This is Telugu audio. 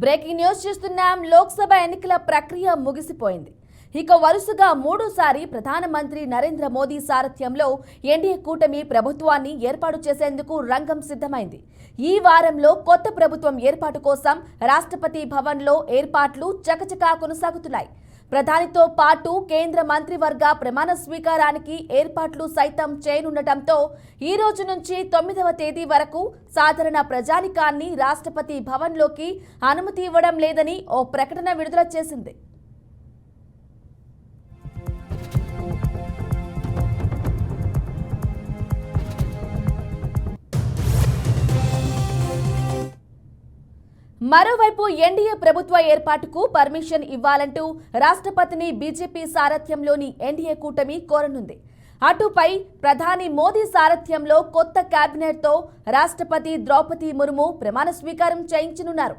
బ్రేకింగ్ న్యూస్ చూస్తున్నాం. లోక్సభ ఎన్నికల ప్రక్రియ ముగిసిపోయింది. ఇక వరుసగా మూడోసారి ప్రధానమంత్రి నరేంద్ర మోదీ సారథ్యంలో ఎన్డీఏ కూటమి ప్రభుత్వాన్ని ఏర్పాటు చేసేందుకు రంగం సిద్ధమైంది. ఈ వారంలో కొత్త ప్రభుత్వం ఏర్పాటు కోసం రాష్ట్రపతి భవన్లో ఏర్పాట్లు చకచకా కొనసాగుతున్నాయి. ప్రధానితో పాటు కేంద్ర మంత్రివర్గ ప్రమాణ స్వీకారానికి ఏర్పాట్లు సైతం చేయనుండటంతో ఈ రోజు నుంచి 9వ తేదీ వరకు సాధారణ ప్రజానికాన్ని రాష్ట్రపతి భవన్లోకి అనుమతి ఇవ్వడం లేదని ఓ ప్రకటన విడుదల చేసింది. మరోవైపు ఎన్డీఏ ప్రభుత్వ ఏర్పాటుకు పర్మిషన్ ఇవ్వాలంటూ రాష్ట్రపతిని బీజేపీ సారథ్యంలోని ఎన్డీఏ కూటమి కోరనుంది. అటుపై ప్రధాని మోదీ సారథ్యంలో కొత్త కేబినెట్తో రాష్ట్రపతి ద్రౌపది ముర్ము ప్రమాణ స్వీకారం చేయించనున్నారు.